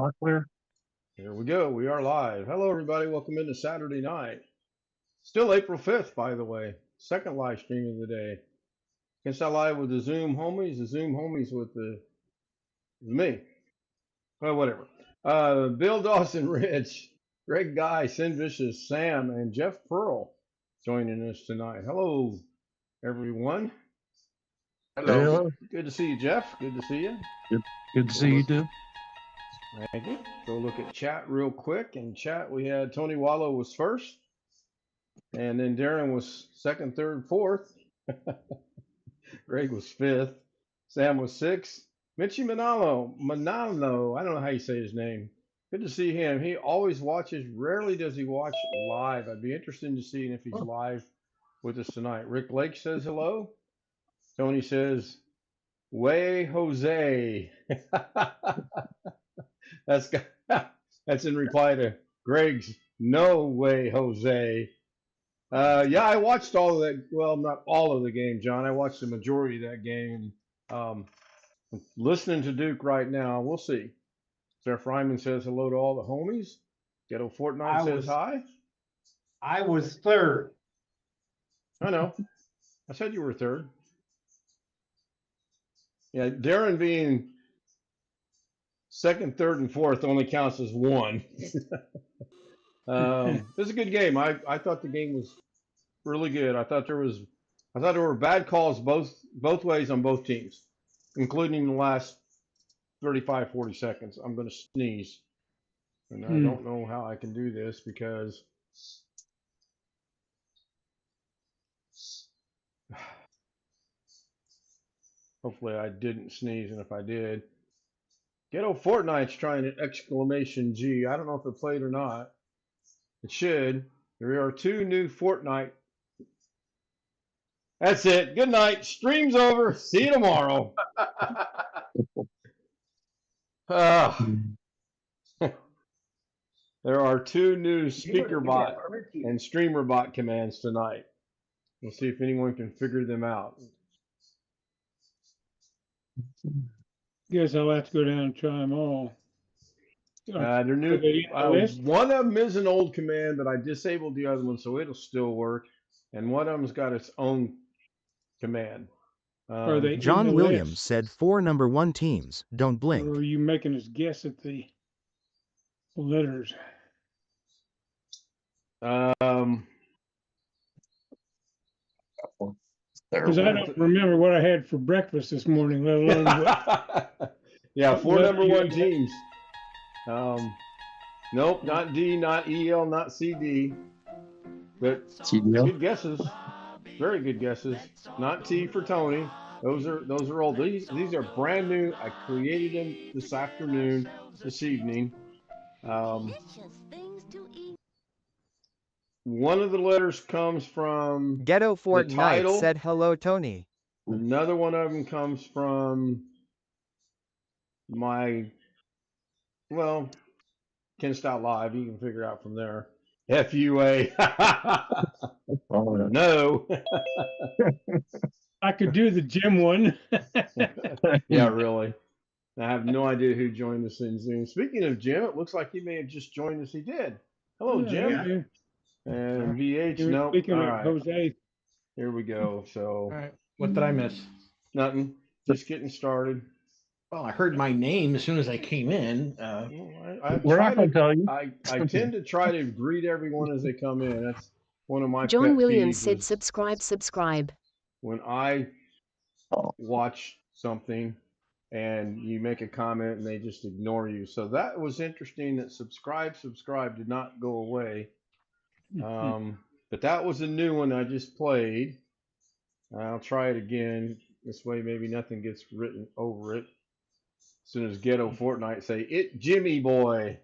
Mark clear? Here we go. We are live. Hello, everybody. Welcome into Saturday night. Still April 5th, by the way. Second live stream of the day. Guess I live with the Zoom homies with me. Well, whatever. Bill Dawson, Rich, Greg Guy, Sin Vicious, Sam, and Jeff Pearl joining us tonight. Hello, everyone. Hello. Good to see you, Jeff. Good to see you. Good to see you too. Thank you. Go look at chat real quick. In chat, we had Tony Wallow was first, and then Darren was second, third, fourth. Greg was fifth. Sam was sixth. Mitchie Manalo, I don't know how you say his name. Good to see him. He always watches. Rarely does he watch live. I'd be interested to see if he's live with us tonight. Rick Lake says hello. Tony says, "Way Jose." That's in reply to Greg's "No way, Jose." Yeah, I watched all of that. Well, not all of the game, John. I watched the majority of that game. Listening to Duke right now. We'll see. Jeff Ryman says hello to all the homies. Ghetto Fortnite says hi. I was third. I know. I said you were third. Yeah, Darren being second, third, and fourth only counts as one. It was a good game. I thought the game was really good. I thought there were bad calls both ways on both teams, including the last 35, 40 seconds. I'm going to sneeze, and I don't know how I can do this because hopefully I didn't sneeze, and if I did, Ghetto Fortnite's trying an exclamation G. I don't know if it played or not. It should. There are two new Fortnite. That's it. Good night. Stream's over. See you tomorrow. There are two new speaker bot and streamer bot commands tonight. We'll see if anyone can figure them out. Guess I'll have to go down and try them all. They're new. One of them is an old command, but I disabled the other one, so it'll still work. And one of them's got its own command. John Williams said 4 number 1 teams. Don't blink. Or are you making us guess at the letters? Because I don't remember what I had for breakfast this morning, let alone what. Yeah, 4 number 1 teams. Nope, not D, not EL, not CD. But good guesses. Very good guesses. Not T for Tony. Those are old. These are brand new. I created them this afternoon, this evening. One of the letters comes from Ghetto Fortnite said hello, Tony. Another one of them comes from Ken Stout Live. You can figure out from there. FUA. No. I could do the gym one. Yeah, really. I have no idea who joined us in Zoom. Speaking of Jim, it looks like he may have just joined us. He did. Hello, Jim. Yeah. And VH, no. Speaking of Jose. Here we go. So, All right. What did I miss? Nothing. Just getting started. Well, I heard my name as soon as I came in. We're not going to tell you. I tend to try to greet everyone as they come in. That's one of my John Williams said subscribe. When I watch something and you make a comment and they just ignore you. So that was interesting that subscribe did not go away. But that was a new one I just played. I'll try it again. This way maybe nothing gets written over it. As soon as Ghetto Fortnite say it Jimmy boy.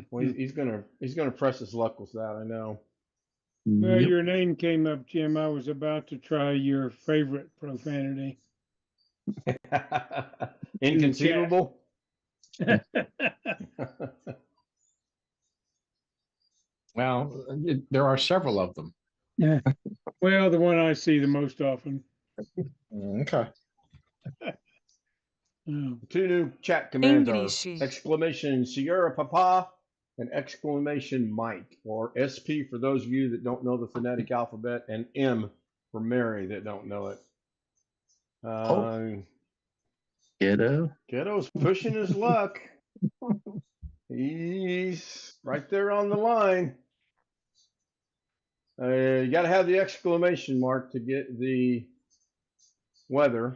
Well, he's gonna press his luck with that, I know. Well, your name came up, Jim. I was about to try your favorite profanity. Inconceivable. Well, there are several of them. Yeah. Well, the one I see the most often. Okay. Oh. The two new chat commands Engrish. are exclamation Sierra Papa and exclamation Mike, or SP for those of you that don't know the phonetic alphabet, and M for Mary that don't know it. Kiddo. Ghetto's pushing his luck. He's right there on the line. You got to have the exclamation mark to get the weather.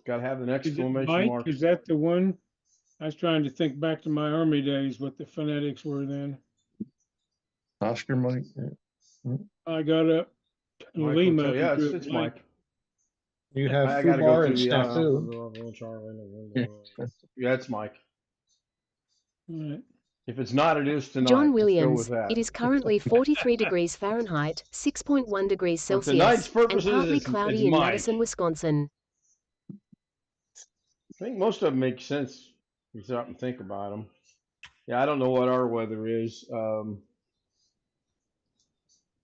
Got to have an Is it exclamation Mike? mark. Is that the one? I was trying to think back to my Army days, what the phonetics were then. Oscar Mike. I got up Mike Lima. Hotel. Yeah, and drew it's it Mike. You have I got to go Fubar through and the Snafu. Yeah, it's Mike. Right. If it's not, it is tonight. John Let's go with Williams. that. It is currently 43 degrees Fahrenheit, 6.1 degrees For tonight's Celsius, and purposes, partly it's cloudy in Mike. Madison, Wisconsin. I think most of them make sense if you stop and think about them. Yeah, I don't know what our weather is.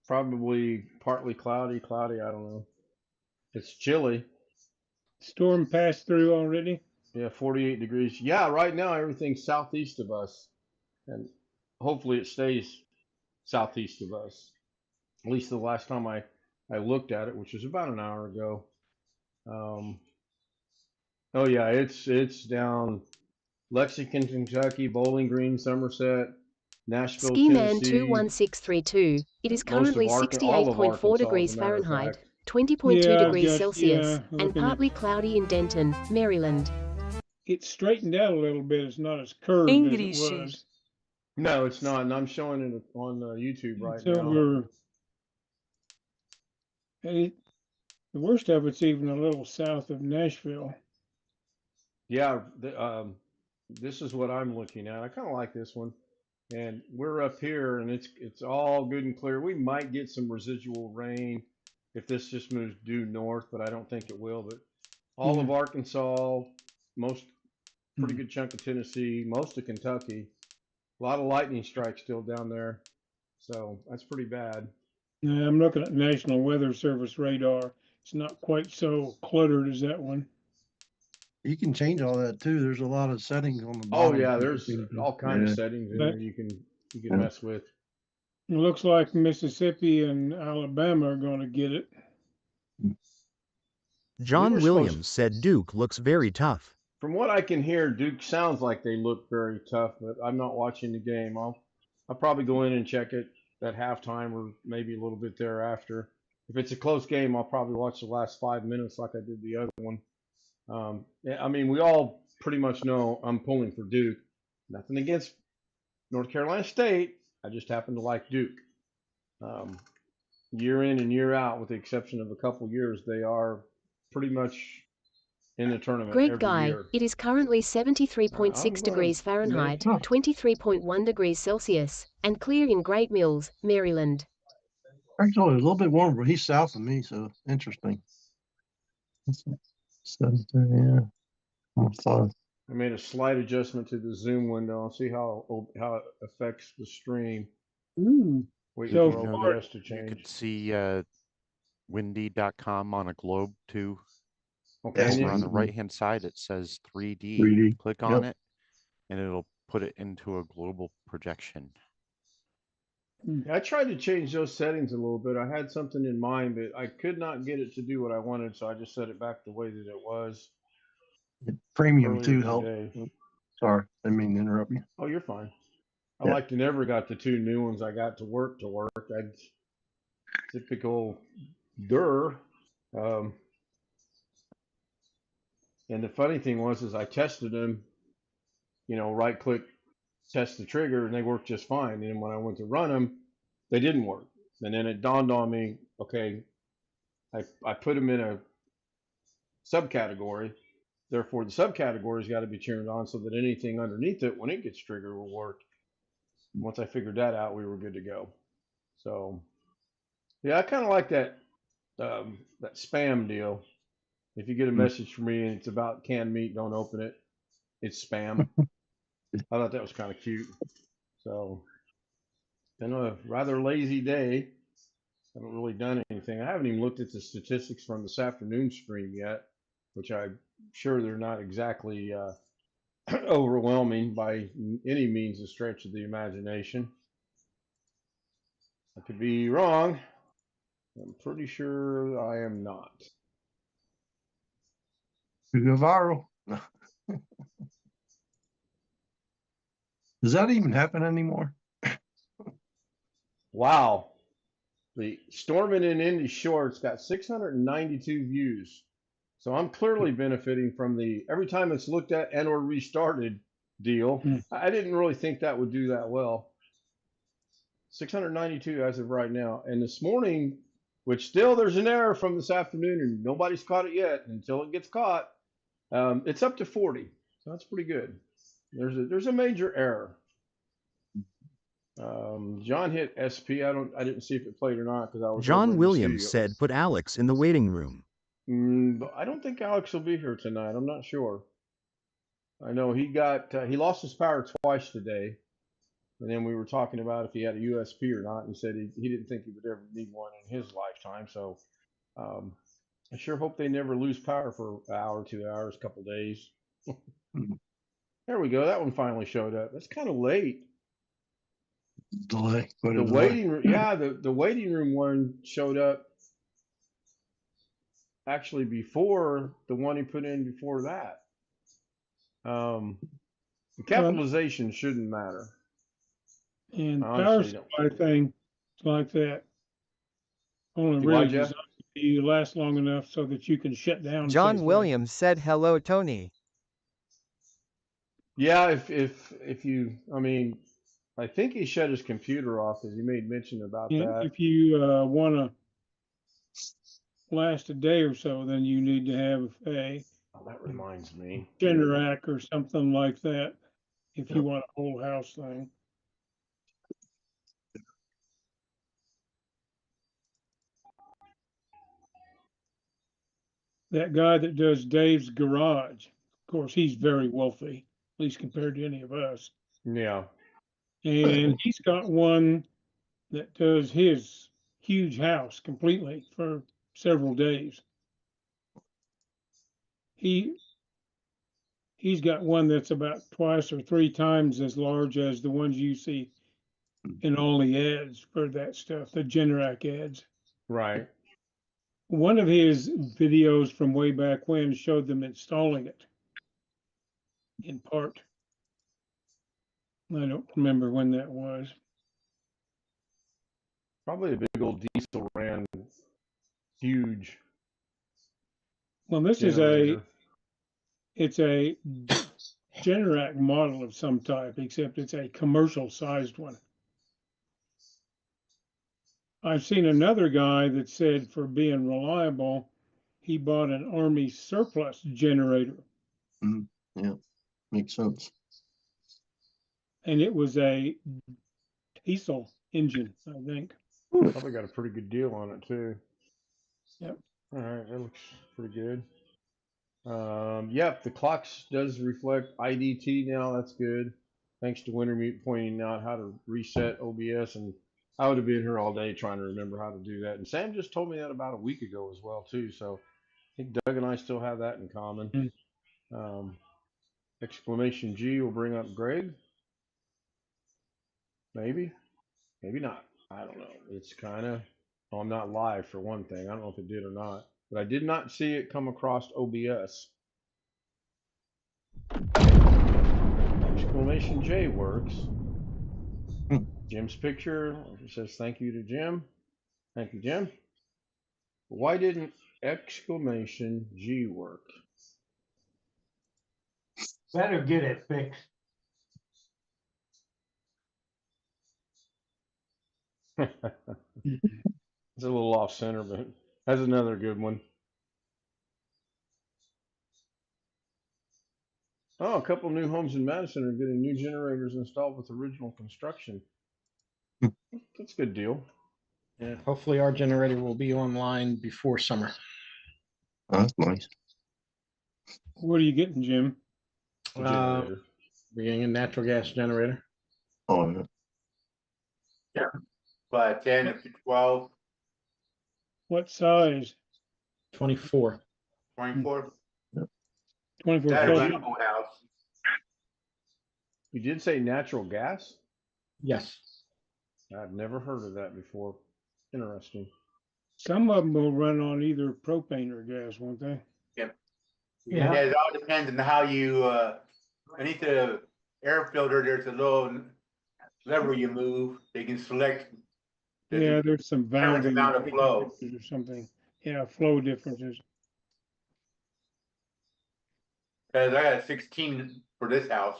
Probably partly cloudy, I don't know. It's chilly. Storm passed through already. Yeah, 48 degrees. Yeah, right now everything's southeast of us. And hopefully it stays southeast of us. At least the last time I looked at it, which was about an hour ago. Oh yeah, it's down Lexington, Kentucky, Bowling Green, Somerset, Nashville, Ski Man Tennessee. 21632. It is currently all of 68.4 Arkansas, degrees as a matter of Fahrenheit, fact. 20.2 Yeah, I've degrees got- Celsius, yeah, and looking at- partly cloudy in Denton, Maryland. It's straightened out a little bit. It's not as curved as it Engrish. was. No, it's not. And I'm showing it on YouTube right It's now. over. The worst of it's even a little south of Nashville. Yeah, this is what I'm looking at. I kind of like this one. And we're up here, and it's all good and clear. We might get some residual rain if this just moves due north, but I don't think it will. But all of Arkansas, pretty good chunk of Tennessee, most of Kentucky, a lot of lightning strikes still down there. So that's pretty bad. Yeah, I'm looking at National Weather Service radar. It's not quite so cluttered as that one. You can change all that too. There's a lot of settings on the Oh bottom. yeah, there's all kinds of settings in But- there you can mess with. It looks like Mississippi and Alabama are going to get it. John were Williams supposed- said Duke looks very tough. From what I can hear, Duke sounds like they look very tough, but I'm not watching the game. I'll probably go in and check it at halftime or maybe a little bit thereafter. If it's a close game, I'll probably watch the last 5 minutes like I did the other one. I mean, we all pretty much know I'm pulling for Duke. Nothing against North Carolina State. I just happen to like Duke. Year in and year out, with the exception of a couple years, they are pretty much in the tournament Greg every Guy. year. It is currently 73.6 degrees Fahrenheit, 23.1 degrees Celsius, and clear in Great Mills, Maryland. Actually, a little bit warmer, but he's south of me, so interesting. Yeah. I made a slight adjustment to the Zoom window. I'll see how it affects the stream. Ooh. Waiting So for far- OBS to You change. could see windy.com on a globe too. Okay. Over Yeah. on the right hand side, it says 3D. 3D. Click on Yep. it, and it'll put it into a global projection. I tried to change those settings a little bit. I had something in mind, but I could not get it to do what I wanted, so I just set it back the way that it was. Premium earlier too today. help. Sorry, I didn't mean to interrupt you. Oh, you're fine. I Yeah. like to never got the two new ones I got to work. Typical Durr. And the funny thing was I tested them, right click, test the trigger, and they worked just fine. And when I went to run them, they didn't work. And then it dawned on me, okay, I put them in a subcategory. Therefore, the subcategory's got to be turned on so that anything underneath it, when it gets triggered, will work. Once I figured that out, we were good to go. So, yeah, I kind of like that spam deal. If you get a message from me and it's about canned meat, don't open it. It's spam. I thought that was kind of cute. So, been a rather lazy day. Haven't really done anything. I haven't even looked at the statistics from this afternoon stream yet, which I sure they're not exactly overwhelming by any means of stretch of the imagination. I could be wrong. I'm pretty sure I am not. You go viral. Does that even happen anymore? Wow. The Storming in Indy Shorts got 692 views. So I'm clearly benefiting from the every time it's looked at and or restarted deal. I didn't really think that would do that well. 692 as of right now. And this morning, which still there's an error from this afternoon and nobody's caught it yet until it gets caught. It's up to 40. So that's pretty good. There's a major error. John hit SP. I didn't see if it played or not because I was over in John the Williams studio. said put Alex in the waiting room. But I don't think Alex will be here tonight. I'm not sure. I know he lost his power twice today, and then we were talking about if he had a USP or not. And he said he didn't think he would ever need one in his lifetime. So I sure hope they never lose power for an hour, 2 hours, a couple days. There we go. That one finally showed up. That's kind of late. Delay. The waiting room, yeah, the waiting room one showed up actually before the one he put in before that. The capitalization shouldn't matter. And I power honestly don't. supply thing like that only Do what, really Jeff? designed to last long enough so that you can shut down. John safely. Williams said hello, Tony. Yeah, if you, I mean, I think he shut his computer off because he made mention about And that. if you want to last a day or so, then you need to have a Oh, that reminds me. Generac or something like that if you want a whole house thing. That guy that does Dave's Garage, of course, he's very wealthy, at least compared to any of us. Yeah. And he's got one that does his huge house completely for several days. He's got one that's about twice or three times as large as the ones you see in all the ads for that stuff, the Generac ads. Right. One of his videos from way back when showed them installing it in part. I don't remember when that was. Probably a big old diesel ran huge. Well, this generator. it's a Generac model of some type, except it's a commercial sized one. I've seen another guy that said for being reliable, he bought an Army surplus generator. Yeah, makes sense. And it was a diesel engine, I think. Probably got a pretty good deal on it too. Yep. All right, that looks pretty good. Yep, the clocks does reflect IDT now. That's good. Thanks to Wintermute pointing out how to reset OBS, and I would have been here all day trying to remember how to do that. And Sam just told me that about a week ago as well too. So I think Doug and I still have that in common. Exclamation G will bring up Greg. Maybe, maybe not. I don't know. It's kind of. Oh, I'm not live for one thing. I don't know if it did or not, but I did not see it come across OBS. Exclamation J works. Jim's picture says thank you to Jim. Thank you, Jim. Why didn't exclamation G work? Better get it fixed. It's a little off center, but that's another good one. Oh, a couple new homes in Madison are getting new generators installed with original construction. That's a good deal. Yeah, hopefully our generator will be online before summer. Oh, that's nice. What are you getting, Jim? Generator. Being a natural gas generator. Oh, yeah. Yeah. But 10 up to 12, What size? 24. 24. 24 That kilowatt. rental house. You did say natural gas? Yes. I've never heard of that before. Interesting. Some of them will run on either propane or gas, won't they? Yeah, it all depends on how you, underneath the air filter, there's a little lever you move. They can select. Yeah, there's some valve amount of flow. or something. Yeah, flow differences. Cause I got 16 for this house.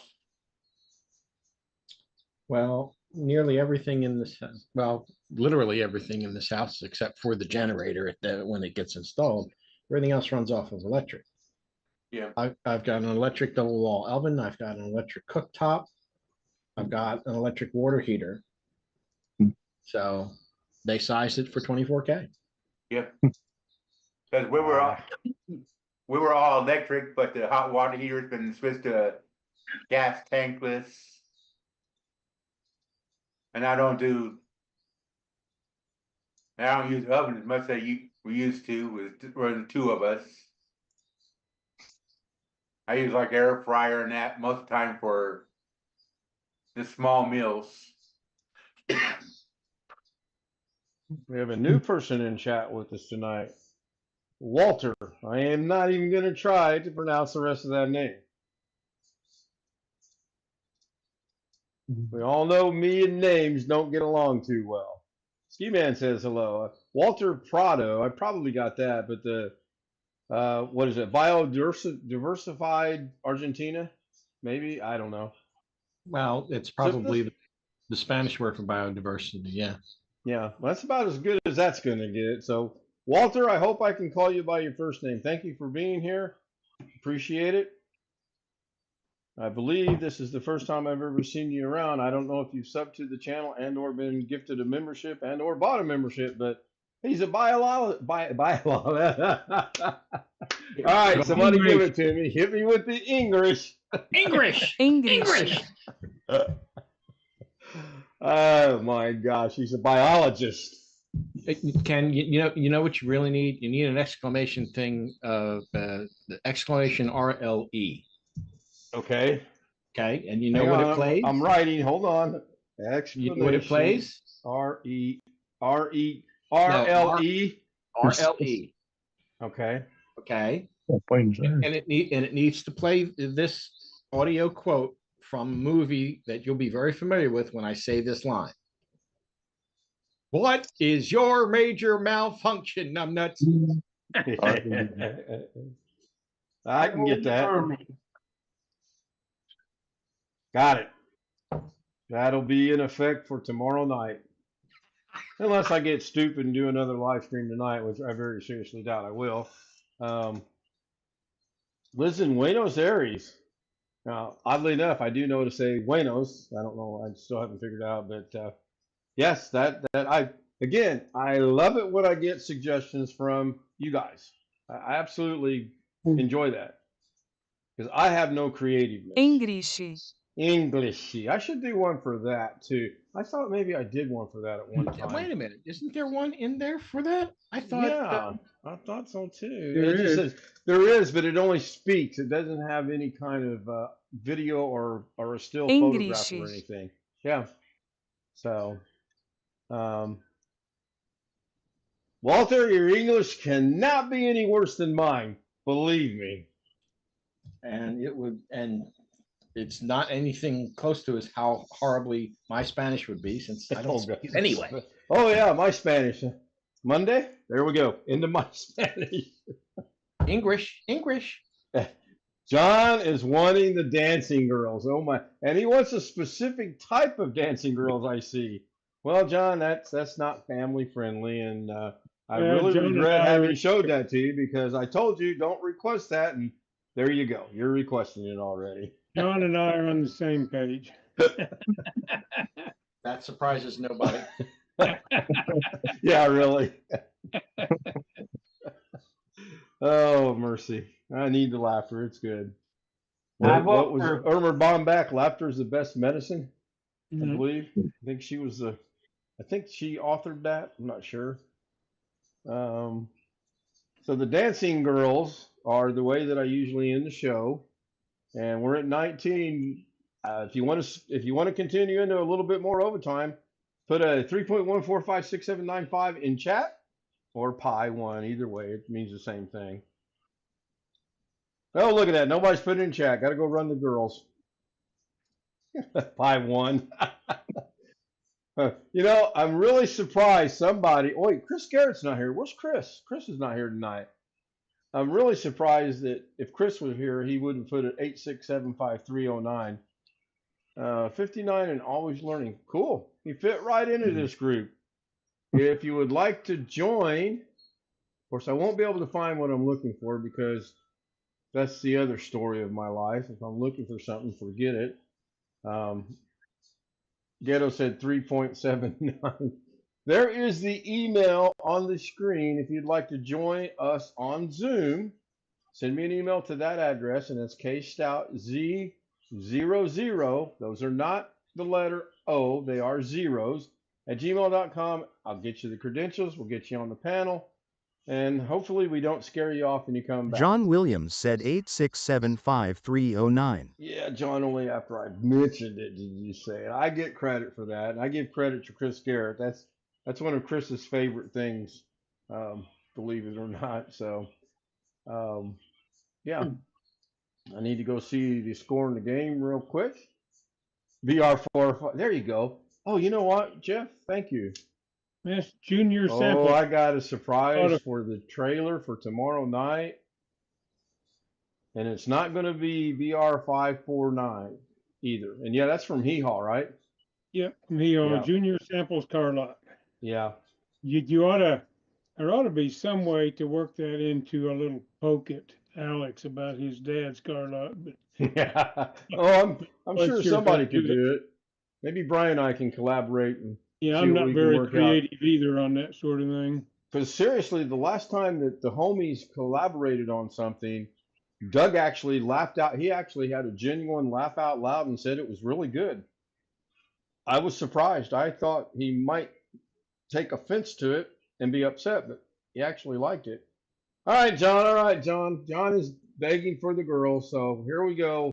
Well, nearly everything in this, well, literally everything in this house, except for the generator when it gets installed, everything else runs off of electric. Yeah. I've got an electric double wall oven. I've got an electric cooktop. I've got an electric water heater. So they sized it for 24K. Yep. Cause we were all electric, but the hot water heater's been switched to gas tankless. And I don't use the oven as much as we used to with the two of us. I use like air fryer and that most of the time for the small meals. We have a new person in chat with us tonight. Walter. I am not even going to try to pronounce the rest of that name. We all know me and names don't get along too well. Ski Man says hello. Walter Prado. I probably got that, but the what is it? Biodiversified Argentina? Maybe, I don't know. Well, it's probably the Spanish word for biodiversity. Yeah. Yeah, well, that's about as good as that's going to get. So, Walter, I hope I can call you by your first name. Thank you for being here. Appreciate it. I believe this is the first time I've ever seen you around. I don't know if you've subbed to the channel and or been gifted a membership and or bought a membership, but he's a All right, somebody give it to me. Hit me with the English. English. Engrish. Oh my gosh, he's a biologist. Ken, you know what you really need? You need an exclamation thing of the exclamation RLE. Okay. Okay, and you know what it plays? I'm writing. Hold on. Exclamation. You know what it plays? RLE. RLE. Okay. Okay. Oh, plain Jane. And it needs to play this audio quote from a movie that you'll be very familiar with when I say this line. What is your major malfunction, numbnuts? I can get that. Got it. That'll be in effect for tomorrow night. Unless I get stupid and do another live stream tonight, which I very seriously doubt I will. Lives in Buenos Aires. Now, oddly enough, I do know to say Buenos. I don't know. I still haven't figured it out. But yes, that I love it when I get suggestions from you guys. I absolutely enjoy that because I have no creativeness. Englishy. I should do one for that too. I thought maybe I did one for that at one time. Wait a minute. Isn't there one in there for that? I thought. Yeah, I thought so too. There It just is. says there is, but it only speaks. It doesn't have any kind of video or a still photograph or anything. Yeah. So, Walter, your English cannot be any worse than mine. Believe me. And it's not anything close to as how horribly my Spanish would be, since I don't speak it anyway. Oh yeah, my Spanish. Monday. There we go. Into my Spanish. English. John is wanting the dancing girls. Oh my! And he wants a specific type of dancing girls. I see. Well, John, that's not family friendly, and I really John and regret I having are- showed that to you because I told you don't request that, and there you go. You're requesting it already. John and I are on the same page. That surprises nobody. Yeah, really. Oh, mercy. I need the laughter. It's good. What was Irma Bombach? Laughter is the best medicine, I Mhm. believe. I think she authored that. I'm not sure. So the dancing girls are the way that I usually end the show. And we're at 19. If you want to continue into a little bit more overtime, put a 3.1456795 in chat or pi 1. Either way, it means the same thing. Oh, look at that. Nobody's put it in chat. Got to go run the girls. Pi 1. You know, I'm really surprised somebody. Oh, wait, Chris Garrett's not here. Where's Chris? Chris is not here tonight. I'm really surprised that if Chris was here, he wouldn't put it 8675309. 59 and always learning. Cool. He fit right into this group. If you would like to join, of course, I won't be able to find what I'm looking for because that's the other story of my life. If I'm looking for something, forget it. Ghetto said 3.79. There is the email on the screen. If you'd like to join us on Zoom, send me an email to that address, and it's KStoutZ00. Those are not the letter O, they are zeros. At gmail.com. I'll get you the credentials. We'll get you on the panel. And hopefully we don't scare you off and you come back. John Williams said 8675309. Yeah, John, only after I mentioned it did you say it. I get credit for that. And I give credit to Chris Garrett. That's one of Chris's favorite things, believe it or not. So, yeah. I need to go see the score in the game real quick. VR4. There you go. Oh, you know what, Jeff? Thank you. That's Junior Sample. Oh, I got a surprise for the trailer for tomorrow night. And it's not going to be VR549 either. And yeah, that's from Hee Haw, right? Yep, from Hee Haw. Junior Samples car lot. Yeah. There ought to be some way to work that into a little poke at Alex about his dad's car lot. But yeah. Oh, I'm sure somebody could do it. Maybe Brian and I can collaborate. And yeah, I'm not very creative either on that sort of thing. Because seriously, the last time that the homies collaborated on something, Doug actually laughed out. He actually had a genuine laugh out loud and said it was really good. I was surprised. I thought he might take offense to it and be upset, but he actually liked it. All right, John. All right, John. John is begging for the girls, so here we go.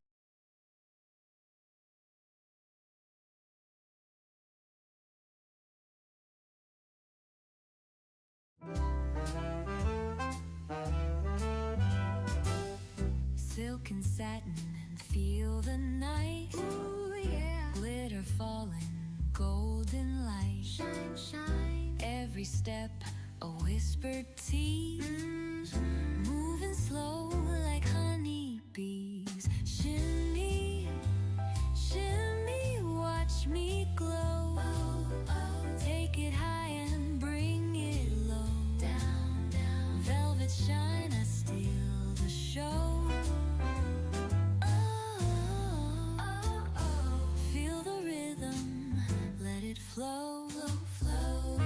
Silk and satin and feel the night. Ooh, yeah. Glitter falling, golden light. Shine, shine. Every step a whispered tease. Moving slow like honeybees. Shimmy, shimmy, watch me glow. Oh, oh. Take it high and bring it low. Down, down. Velvet shine, I steal the show. Flow, flow.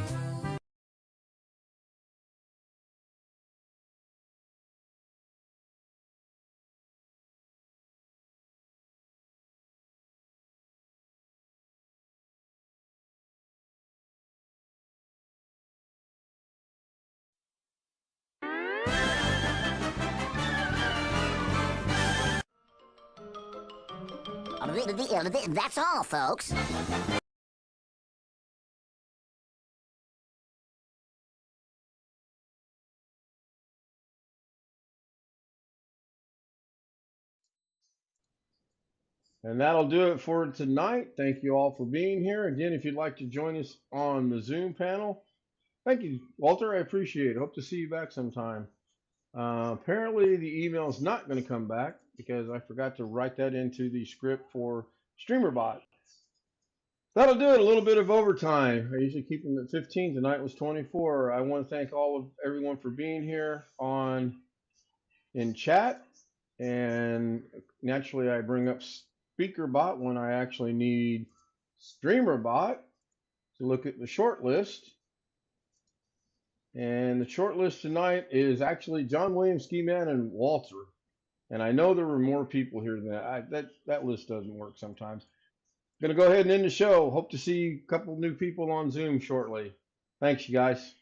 That's all, folks. And that'll do it for tonight. Thank you all for being here. Again, if you'd like to join us on the Zoom panel, thank you, Walter. I appreciate it. Hope to see you back sometime. Apparently, the email is not going to come back because I forgot to write that into the script for StreamerBot. That'll do it. A little bit of overtime. I usually keep them at 15. Tonight was 24. I want to thank everyone for being here in chat. And naturally, I bring up SpeakerBot when I actually need StreamerBot to look at the short list. And the short list tonight is actually John Williams, Ski Man, and Walter. And I know there were more people here than that. That list doesn't work sometimes. I'm going to go ahead and end the show. Hope to see a couple new people on Zoom shortly. Thanks, you guys.